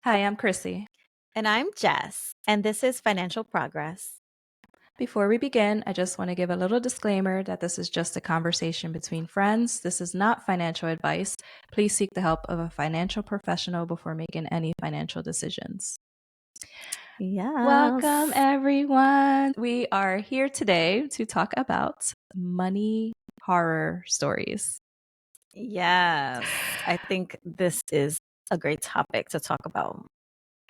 Hi, I'm Chrissy. And I'm Jess, and this is Financial Progress. Before we begin, I just want to give a little disclaimer that this is just a conversation between friends. This is not financial advice. Please seek the help of a financial professional before making any financial decisions. Welcome, Yes. everyone. We are here today to talk about money horror stories. Yes. I think this is a great topic to talk about.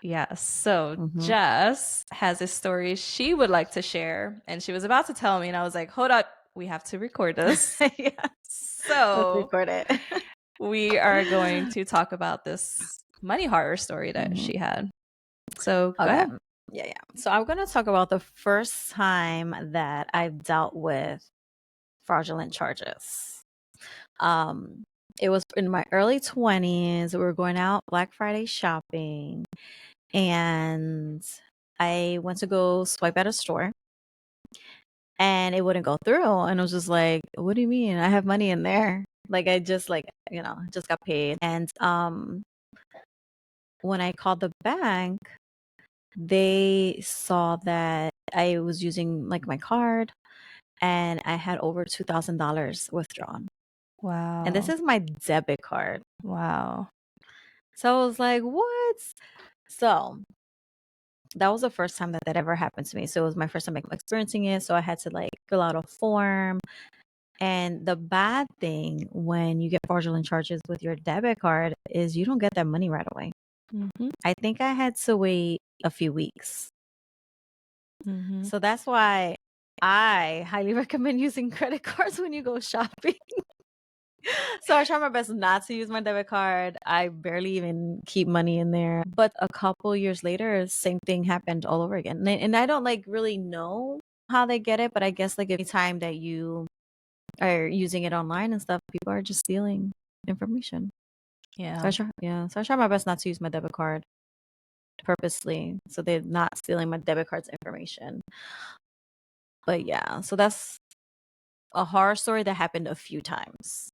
Yes. So Mhm. Jess has a story she would like to share, and she was about to tell me, and I was like, hold up, we have to record this. Yes. Let's So record it. we are going to talk about this money horror story that Mhm. she had. So go Okay. ahead. Yeah. So I'm going to talk about the first time that I've dealt with fraudulent charges. Um, it was in my early 20s. We were going out Black Friday shopping, and I went to go swipe at a store and it wouldn't go through. And I was just like, what do you mean? I have money in there. Like I just just got paid. And when I called the bank, they saw that I was using like my card and I had over $2,000 withdrawn. And this Wow. is my debit card. Wow. So I was like, what? So that was the first time that that ever happened to me. So it was my first time experiencing it. So I had to like fill out a form. And the bad thing when you get fraudulent charges with your debit card is you don't get that money right away. Mm-hmm. I think I had to wait a few weeks. Mm-hmm. So that's why I highly recommend using credit cards when you go shopping. So I try my best not to use my debit card. I barely even keep money in there. But a couple years later, same thing happened all over again. And I don't like really know how they get it, but I guess like every time that you are using it online and stuff, people are just stealing information. So Yeah. I try my best not to use my debit card purposely, so they're not stealing my debit card's information. But yeah, so that's a horror story that happened a few times.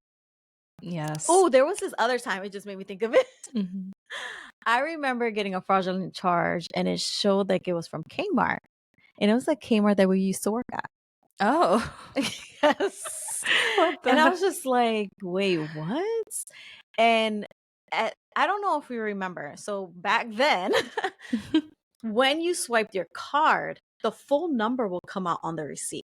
Yes. Oh, there was this other time. It just made me think of it. Mm-hmm. I remember getting a fraudulent charge, and it showed like it was from Kmart, and it was like Kmart that we used to work at. Oh. Yes. What And I the? was just like, wait, what? And I don't know if you remember. So back then, when you swiped your card, the full number will come out on the receipt.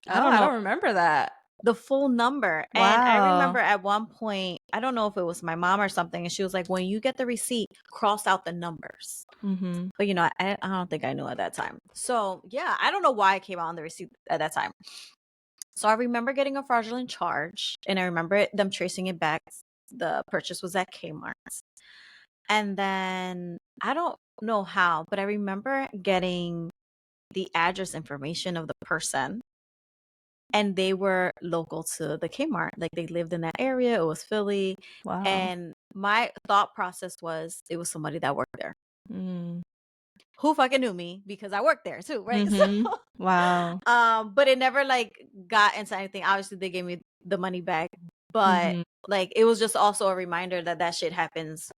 I Oh, don't I know don't remember that. the full number. And I remember Wow. at one point, I don't know if it was my mom or something, and she was like, when you get the receipt, cross out the numbers. Mm-hmm. But I don't think I knew at that time. So yeah, I don't know why it came out on the receipt at that time. So I remember getting a fraudulent charge, and I remember them tracing it back. The purchase was at Kmart. And then I don't know how, but I remember getting the address information of the person, and they were local to the Kmart. Like they lived in that area. It was Philly. Wow. And my thought process was it was somebody that worked there Mm. who fucking knew me because I worked there too, right? So Mm-hmm. Wow. but it never like got into anything. Obviously they gave me the money back, but Mm-hmm. like it was just also a reminder that that shit happens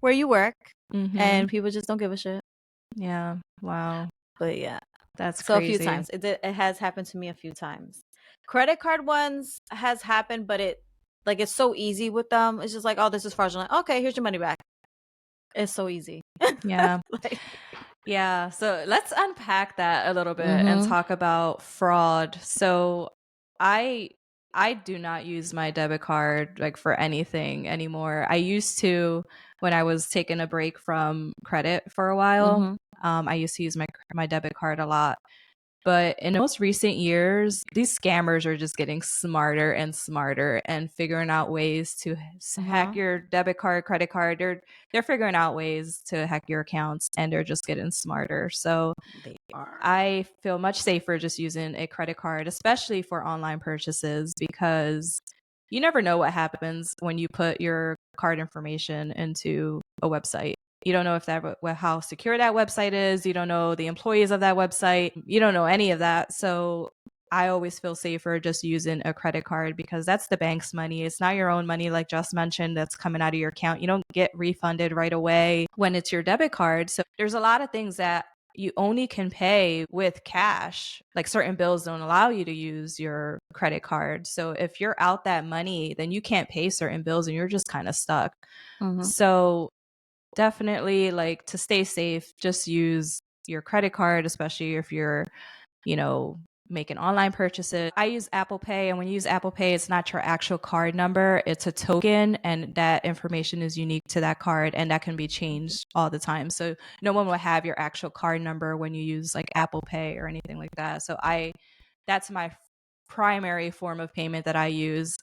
where you work Mm-hmm. and people just don't give a shit. Yeah. Wow. But yeah. That's So a few crazy. times. It has happened to me a few times. Credit card ones has happened, but it's so easy with them. It's just like, oh, this is fraudulent. Okay, here's your money back. It's so easy. Yeah. Like, Yeah. So let's unpack that a little bit and mm-hmm. talk about fraud. So I I do not use my debit card like for anything anymore. I used to when I was taking a break from credit for a while. Mm-hmm. I used to use my debit card a lot. But in the most recent years, these scammers are just getting smarter and smarter and figuring out ways to hack Mm-hmm. your debit card, credit card. They're figuring out ways to hack your accounts and they're just getting smarter. So They are. I feel much safer just using a credit card, especially for online purchases, because you never know what happens when you put your card information into a website. You don't know if how secure that website is. You don't know the employees of that website. You don't know any of that. So I always feel safer just using a credit card because that's the bank's money. It's not your own money, like Jess mentioned, that's coming out of your account. You don't get refunded right away when it's your debit card. So there's a lot of things that you only can pay with cash. Like certain bills don't allow you to use your credit card. So if you're out that money, then you can't pay certain bills and you're just kind of stuck. So definitely, like, to stay safe, just use your credit card, especially if you're, making online purchases. I use Apple Pay, and when you use Apple Pay, it's not your actual card number, it's a token, and that information is unique to that card, and that can be changed all the time. So no one will have your actual card number when you use like Apple Pay or anything like that. So that's my primary form of payment that I use,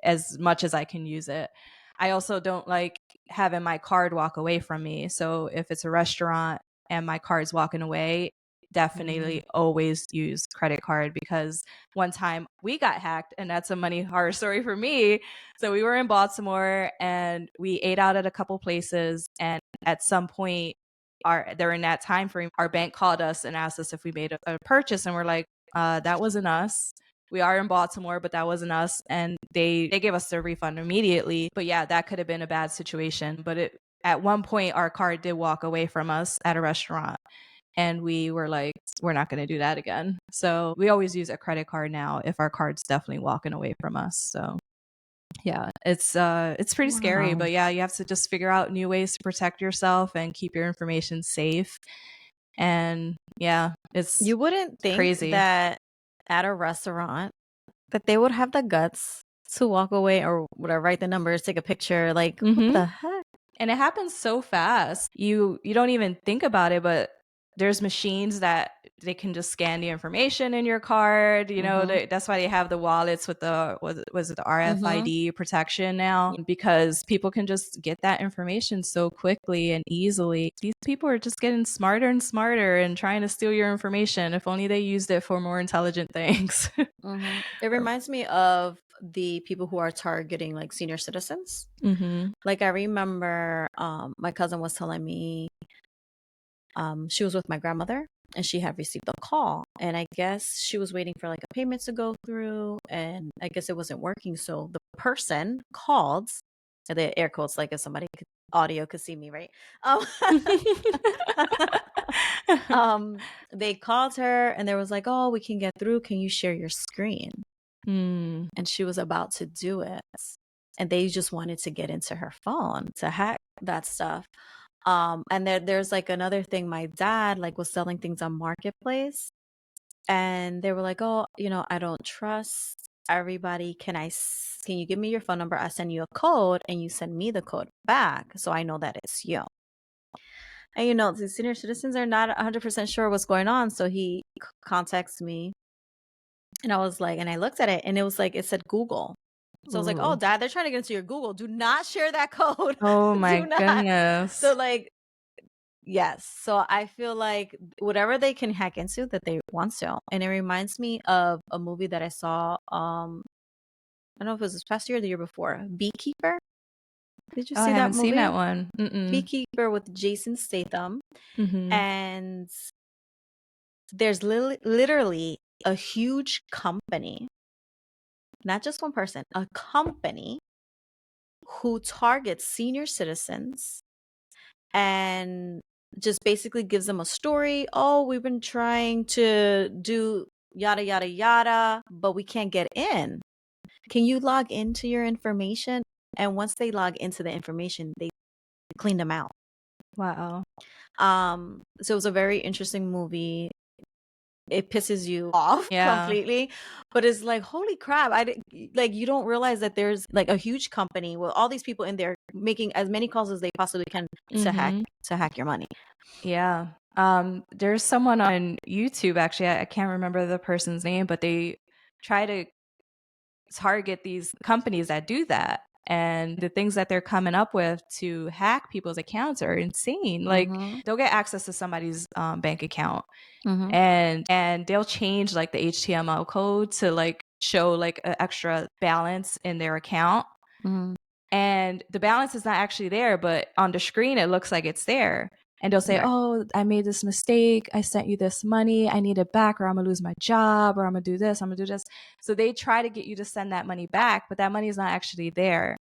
as much as I can use it. I also don't like having my card walk away from me. So if it's a restaurant and my card's walking away, definitely always use credit card, because one time we got hacked, and that's a money horror story for me. So we were in Baltimore and we ate out at a couple places, and at some point during that time frame, our bank called us and asked us if we made a purchase, and we're like, that wasn't us. We are in Baltimore, but that wasn't us. And they gave us the refund immediately. But yeah, that could have been a bad situation. But at one point, our card did walk away from us at a restaurant. And we were like, we're not going to do that again. So we always use a credit card now if our card's definitely walking away from us. So yeah, it's pretty scary. But yeah, you have to just figure out new ways to protect yourself and keep your information safe. And yeah, You wouldn't think crazy that at a restaurant that they would have the guts to walk away or whatever, write the numbers, take a picture. Like, what the heck? And it happens so fast. You don't even think about it, but there's machines that they can just scan the information in your card. That's why they have the wallets with the was it the RFID protection now, because people can just get that information so quickly and easily. These people are just getting smarter and smarter and trying to steal your information. If only they used it for more intelligent things. It reminds me of the people who are targeting like senior citizens. Like I remember my cousin was telling me she was with my grandmother and she had received a call, and I guess she was waiting for like a payment to go through, and I guess it wasn't working. So the person called, the air quotes, like if somebody audio could see me, right? They called her and they was like, oh, we can get through. Can you share your screen? And she was about to do it. And they just wanted to get into her phone to hack that stuff. And there's like another thing. My dad like was selling things on Marketplace, and they were like, oh, I don't trust everybody. Can you give me your phone number? I send you a code and you send me the code back so I know that it's you. And the senior citizens are not 100% sure what's going on. So he contacts me, and I was like, and I looked at it and it was like, it said Google. So I was like, oh, Dad, they're trying to get into your Google. Do not share that code. Oh my goodness. So like, yes. So I feel like whatever they can hack into that they want to. And it reminds me of a movie that I saw. I don't know if it was this past year or the year before. Beekeeper. Did you see that movie? I haven't seen that one. Beekeeper with Jason Statham. And there's literally a huge company, not just one person, a company who targets senior citizens and just basically gives them a story. Oh, we've been trying to do yada, yada, yada, but we can't get in. Can you log into your information? And once they log into the information, they clean them out. Wow. So it was a very interesting movie. It pisses you off completely, but it's like, holy crap. You don't realize that there's like a huge company with all these people in there making as many calls as they possibly can to hack your money. Yeah. There's someone on YouTube, actually, I can't remember the person's name, but they try to target these companies that do that. And the things that they're coming up with to hack people's accounts are insane. Like they'll get access to somebody's bank account, and they'll change like the HTML code to like show like an extra balance in their account. And the balance is not actually there, but on the screen it looks like it's there. And they'll say, Right. oh, I made this mistake. I sent you this money. I need it back, or I'm going to lose my job, or I'm going to do this. I'm going to do this. So they try to get you to send that money back, but that money is not actually there.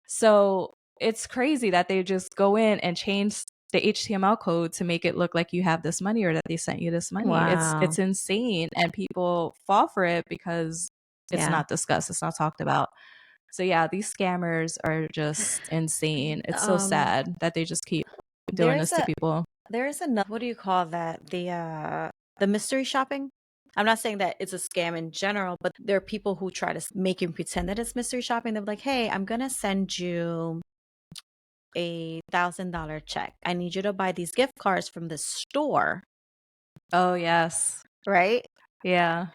So it's crazy that they just go in and change the HTML code to make it look like you have this money or that they sent you this money. Wow. It's insane. And people fall for it because it's Yeah. not discussed. It's not talked about. So yeah, these scammers are just insane. It's so sad that they just keep doing this to people. There's another, what do you call that? The mystery shopping. I'm not saying that it's a scam in general, but there are people who try to make you pretend that it's mystery shopping. They're like, hey, I'm going to send you a $1,000 check. I need you to buy these gift cards from the store. Oh, yes. Right? Yeah.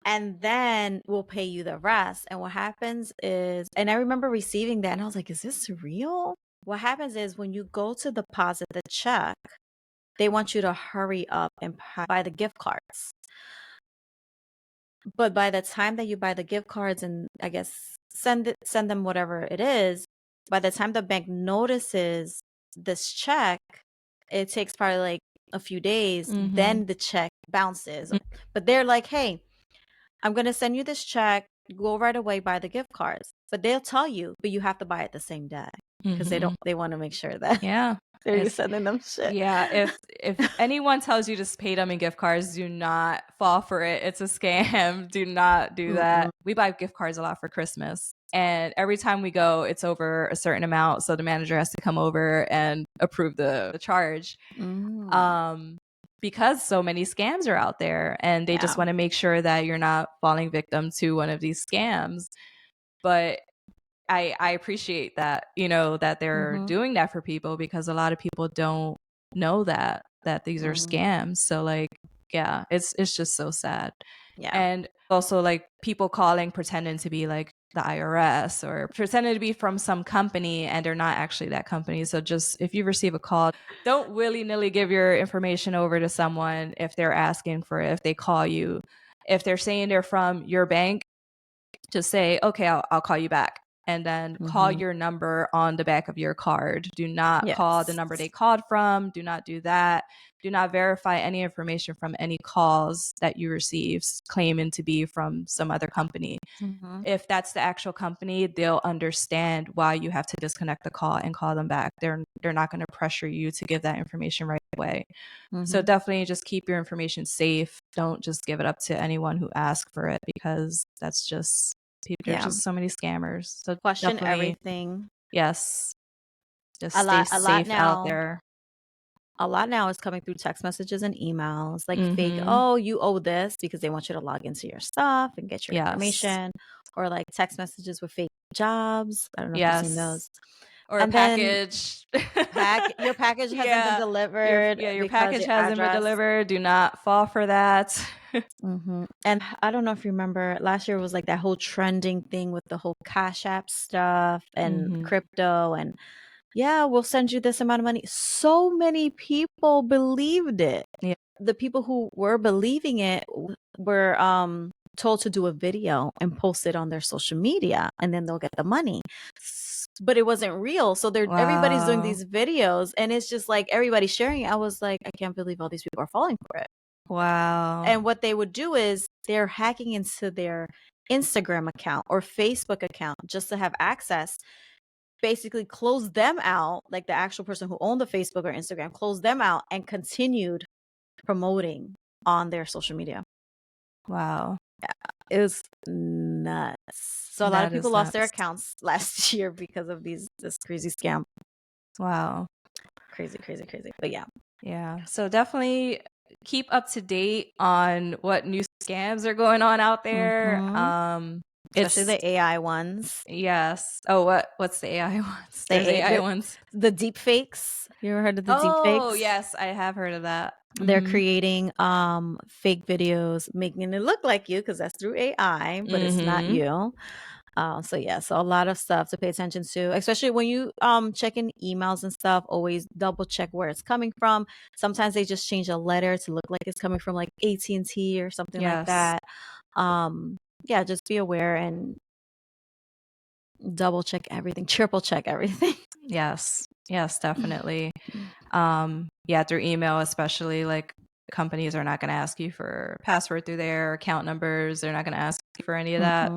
And then we'll pay you the rest. And what happens is, and I remember receiving that and I was like, is this real? What happens is when you go to deposit the check, they want you to hurry up and buy the gift cards. But by the time that you buy the gift cards and I guess send them whatever it is, by the time the bank notices this check, it takes probably like a few days, then the check bounces. But they're like, hey, I'm going to send you this check. Go right away, buy the gift cards. But they'll tell you, but you have to buy it the same day because they want to make sure that they're sending them shit. Yeah, if anyone tells you to pay them in gift cards, do not fall for it. It's a scam. Do not do that. We buy gift cards a lot for Christmas. And every time we go, it's over a certain amount. So the manager has to come over and approve the charge. Because so many scams are out there and they just want to make sure that you're not falling victim to one of these scams. But I appreciate that, that they're doing that for people because a lot of people don't know that these are scams. So like, yeah, it's just so sad. Yeah. And also like people calling, pretending to be like the IRS or pretending to be from some company and they're not actually that company. So just if you receive a call, don't willy-nilly give your information over to someone if they're asking for it, if they call you. If they're saying they're from your bank, just say, okay, I'll call you back. And then call your number on the back of your card. Do not call the number they called from. Do not do that. Do not verify any information from any calls that you receive claiming to be from some other company. If that's the actual company, they'll understand why you have to disconnect the call and call them back. They're not going to pressure you to give that information right away. So definitely just keep your information safe. Don't just give it up to anyone who asks for it because that's just there's just so many scammers. So question everything. Yes. Just stay safe out there. A lot now is coming through text messages and emails, like fake, oh, you owe this because they want you to log into your stuff and get your information, or like text messages with fake jobs. I don't know if you've seen those. Or a package. Your package hasn't been delivered. Your package hasn't been delivered. Do not fall for that. And I don't know if you remember, last year was like that whole trending thing with the whole Cash App stuff and crypto and we'll send you this amount of money. So many people believed it. Yeah. The people who were believing it were told to do a video and post it on their social media and then they'll get the money. But it wasn't real. So everybody's doing these videos and it's just like everybody's sharing it. I was like, I can't believe all these people are falling for it. Wow. And what they would do is they're hacking into their Instagram account or Facebook account just to have access. Basically closed them out, like the actual person who owned the Facebook or Instagram closed them out and continued promoting on their social media. Wow. Yeah, it was nuts. So a lot of people lost their accounts last year because of this crazy scam. Wow. Crazy. But yeah. Yeah. So definitely keep up to date on what new scams are going on out there. Especially the AI ones. Yes. Oh, what's the AI ones? There's AI ones. The deep fakes. You ever heard of the deep fakes? Oh, yes, I have heard of that. They're creating fake videos, making it look like you because that's through AI, but it's not you. So a lot of stuff to pay attention to, especially when you check in emails and stuff. Always double check where it's coming from. Sometimes they just change a letter to look like it's coming from like AT&T or something like that. Just be aware and double check everything, triple check everything. Yes, definitely. Yeah, through email, especially, like, companies are not going to ask you for password through their account numbers. They're not going to ask you for any of that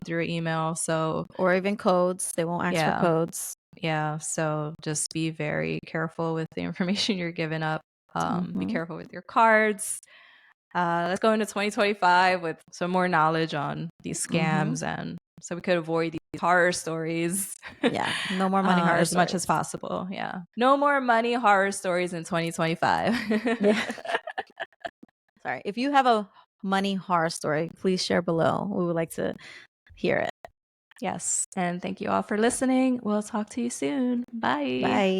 through email. So, or even codes. They won't ask for yeah. codes. Yeah. So just be very careful with the information you're giving up. Be careful with your cards. Let's go into 2025 with some more knowledge on these scams, and so we could avoid these horror stories. Yeah, no more money horror as stories. much as possible. Yeah, no more money horror stories in 2025. Yeah. Sorry. If you have a money horror story, please share below. We would like to hear it. Yes, and thank you all for listening. We'll talk to you soon. Bye. Bye.